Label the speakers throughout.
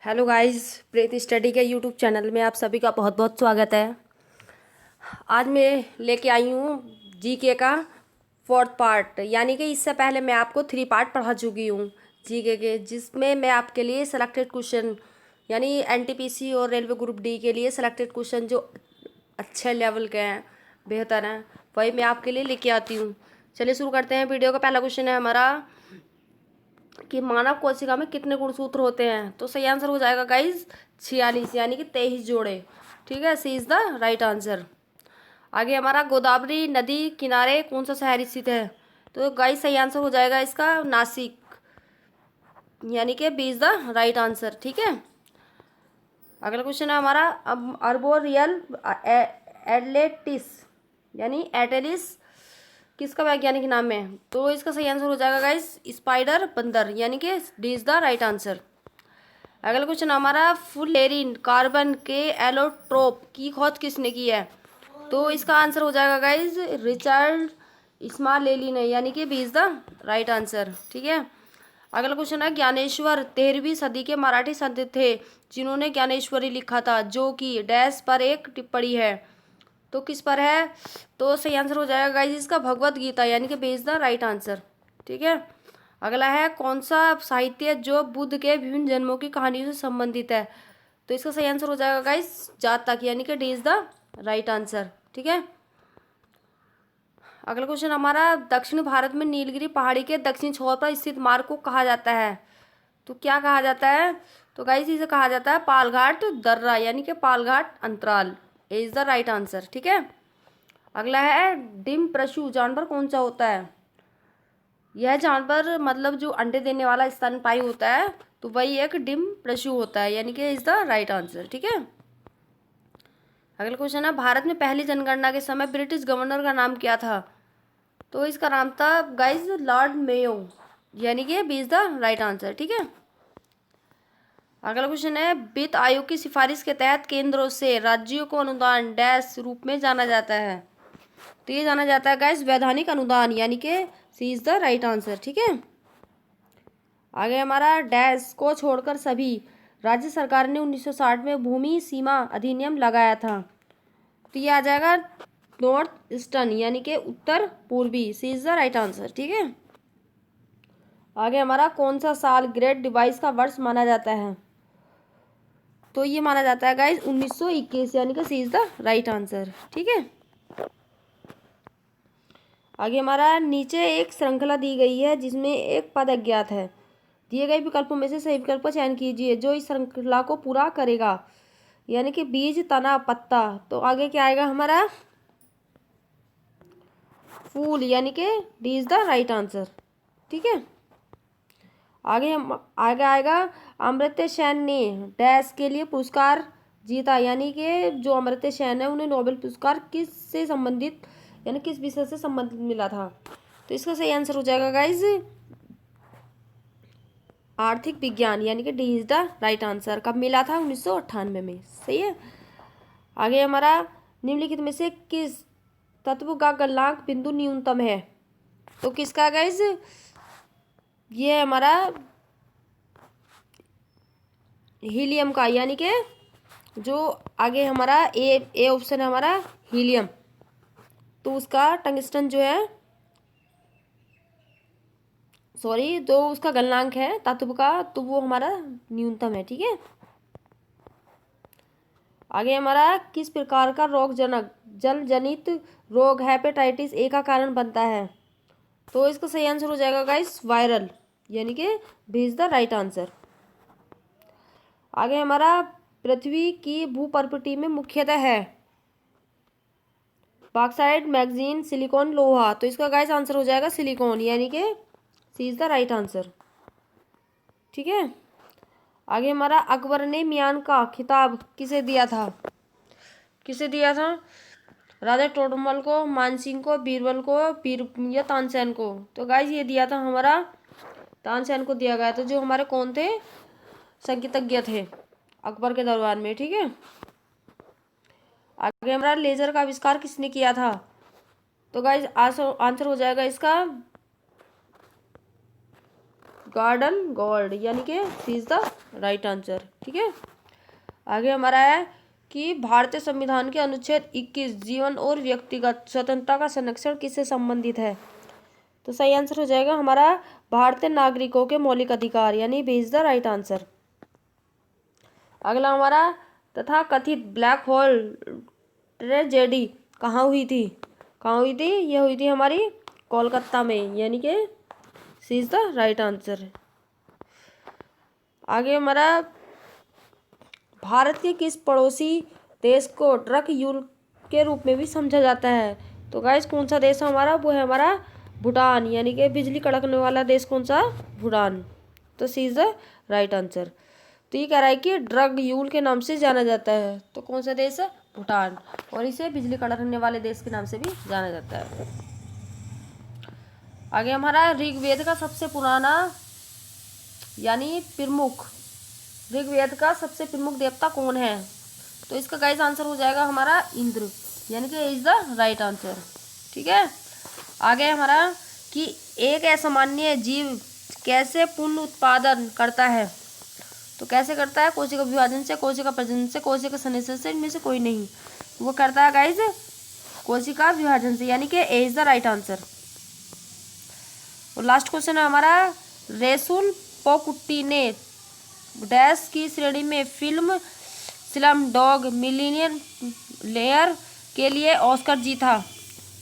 Speaker 1: Hello guys, प्रीति study के YouTube channel में आप सभी का बहुत बहुत स्वागत है। आज मैं लेके आई हूँ जीके का फोर्थ पार्ट, यानी कि इससे पहले मैं आपको 3 पार्ट पढ़ा चुकी हूँ जीके के, जिसमें मैं आपके लिए सेलेक्टेड क्वेश्चन यानी एनटीपीसी और रेलवे ग्रुप डी के लिए सेलेक्टेड क्वेश्चन जो अच्छे लेवल के हैं, बेहतर हैं, वही मैं आपके लिए लेके आती हूँ। चलिए शुरू करते हैं। वीडियो का पहला क्वेश्चन है हमारा कि मानव कोशिका में कितने गुणसूत्र होते हैं। तो सही आंसर हो जाएगा गाइज 46, यानी कि 23 जोड़े। ठीक है, सी इज द राइट आंसर। आगे हमारा गोदावरी नदी किनारे कौन सा शहर स्थित है। तो गाइज सही आंसर हो जाएगा इसका नासिक, यानी कि B is the right answer. ठीक है, अगला क्वेश्चन है हमारा अर्बोरियल एडलेटिस यानी एटेलिस किसका वैज्ञानिक नाम है। तो इसका सही आंसर हो जाएगा गाइस स्पाइडर बंदर, यानी कि D is the right answer. अगला क्वेश्चन हमारा फुलेरिन कार्बन के एलोट्रोप की खोज किसने की है। तो इसका आंसर हो जाएगा गाइस रिचर्ड स्मालेली ने, यानी कि B is the right answer. ठीक है, अगला क्वेश्चन है ज्ञानेश्वर 13वीं सदी के मराठी संत थे जिन्होंने ज्ञानेश्वरी लिखा था, जो कि डैश पर एक टिप्पणी है। तो किस पर है। तो सही आंसर हो जाएगा गाइस इसका भगवत गीता, यानी कि B is the right answer. ठीक है, अगला है कौन सा साहित्य जो बुद्ध के विभिन्न जन्मों की कहानियों से संबंधित है। तो इसका सही आंसर हो जाएगा गाइस जातक, यानी कि D is the right answer. ठीक है, अगला क्वेश्चन हमारा दक्षिण भारत में नीलगिरी पहाड़ी के दक्षिण छोर पर स्थित मार्ग को कहा जाता है। तो क्या कहा जाता है। तो गाइस इसे कहा जाता है पालघाट दर्रा, यानी कि पालघाट अंतराल इज द राइट आंसर। ठीक है, अगला है डिम प्रशु जानवर कौन सा होता है। यह जानवर मतलब जो अंडे देने वाला स्तनपायी होता है, तो वही एक डिम प्रशु होता है, यानी कि इज द राइट आंसर। ठीक है, अगला क्वेश्चन है भारत में पहली जनगणना के समय ब्रिटिश गवर्नर का नाम क्या था। तो इसका नाम था गाइज लॉर्ड मेयो, यानी कि B is the right answer. ठीक है, अगला क्वेश्चन है वित्त आयोग की सिफारिश के तहत केंद्रों से राज्यों को अनुदान डैश रूप में जाना जाता है। तो ये जाना जाता है गाइस वैधानिक अनुदान, यानी कि सी इज द राइट आंसर। ठीक है, आगे हमारा डैश को छोड़कर सभी राज्य सरकार ने 1960 में भूमि सीमा अधिनियम लगाया था। तो ये आ जाएगा नॉर्थ ईस्टर्न, यानी कि उत्तर पूर्वी, सी इज द राइट आंसर। ठीक है, आगे हमारा कौन सा साल ग्रेट डिवाइस का वर्ष माना जाता है। तो ये माना जाता है गाइस 1921, यानी कि सी इज द राइट आंसर। ठीक है, आगे हमारा नीचे एक श्रृंखला दी गई है जिसमें एक पद अज्ञात है। दिए गए विकल्पों में से सही विकल्प का चयन कीजिए जो इस श्रृंखला को पूरा करेगा, यानी कि बीज तना पत्ता। तो आगे क्या आएगा हमारा फूल, यानी कि D is the right answer. ठीक है, आगे आएगा अमर्त्य सेन ने डैश के लिए पुरस्कार जीता, यानी कि जो अमर्त्य सेन है उन्हें नोबेल पुरस्कार किस से संबंधित यानी किस विषय से संबंधित मिला था। तो इसका सही आंसर हो जाएगा गाइज आर्थिक विज्ञान, यानी कि D is the right answer. कब मिला था 1998 में। सही है, आगे हमारा निम्नलिखित में से किस तत्व का गलनांक बिंदु न्यूनतम है। तो किसका गाइज ये हमारा हीलियम का, यानी कि जो आगे हमारा ए ऑप्शन है हमारा हीलियम, तो उसका टंगस्टन जो है सॉरी जो उसका गलनांक है धातु का, तो वो हमारा न्यूनतम है। ठीक है, आगे हमारा किस प्रकार का रोगजनक जल जनित रोग हेपेटाइटिस ए का कारण बनता है। तो इसका सही आंसर हो जाएगा गाइस वायरल, यानी कि B is the right answer. आगे हमारा पृथ्वी की भूपर्पटी में मुख्यतः है बॉक्साइट मैग्नीज सिलिकॉन लोहा। तो इसका गाइस आंसर हो जाएगा सिलिकॉन, यानी कि सी इज द राइट आंसर। ठीक है, आगे हमारा अकबर ने मियान का खिताब किसे दिया था। किसे दिया था, राजा टोडरमल को, मानसिंह को, बीरबल को, पीर या तानसेन को। तो गाइस ये दिया था हमारा तानसेन को दिया गया था, जो हमारे कौन थे संगीतज्ञ थे अकबर के दरबार में। ठीक है, आगे हमारा लेजर का आविष्कार किसने किया था। तो गाइस आंसर हो जाएगा इसका गार्डन गॉड, यानी कि सी इज द राइट आंसर। ठीक है, आगे हमारा है कि भारतीय संविधान के अनुच्छेद 21 जीवन और व्यक्तिगत स्वतंत्रता का संरक्षण किससे संबंधित है? तो सही आंसर हो जाएगा हमारा भारतीय नागरिकों के मौलिक अधिकार, यानी B is the right answer. अगला हमारा तथा कथित ब्लैक होल ट्रेजेडी कहाँ हुई थी? कहाँ हुई थी? यह हुई थी हमारी कोलकाता में, यानी कि सी इज द राइट आंसर। आगे हमारा भारत के किस पड़ोसी देश को ड्रग युद्ध के रूप में भी समझा जाता है? तो गाइस कौन सा देश है हमारा? वो है हमारा भूटान, यानी कि बिजली कड़कने वाला देश कौन सा? भूटान। तो सी इज द राइट आंसर। तो ये कह रहा है कि ड्रग युद्ध के नाम से जाना जाता है, तो कौन सा देश है? भूटान, और इसे बिजली कड़कने वाले देश के नाम से भी जाना जाता है। आगे हमारा ऋग्वेद का सबसे पुराना यानी प्रमुख, ऋग्वेद का सबसे प्रमुख देवता कौन है? तो इसका गाइस आंसर हो जाएगा हमारा इंद्र, यानी कि इज द राइट आंसर। ठीक है, आगे हमारा कि एक असामान्य जीव कैसे पुनः उत्पादन करता है? तो कैसे करता है? कोशिका विभाजन से, कोशिका प्रजनन से, कोशिका संश्लेषण से, इनमें से कोई नहीं। वो करता है गाइस कोशिका विभाजन से, यानी कि ए इज द राइट आंसर। और लास्ट क्वेश्चन है हमारा रेसुल पोकुट्टी ने डैश की श्रेणी में film slum dog millionaire layer के लिए ऑस्कर जीता?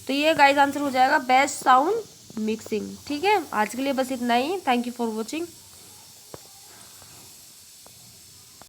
Speaker 1: तो ये गाइस आंसर हो जाएगा बेस्ट साउंड मिक्सिंग। ठीक है, आज के लिए बस इतना ही। Thank you for watching.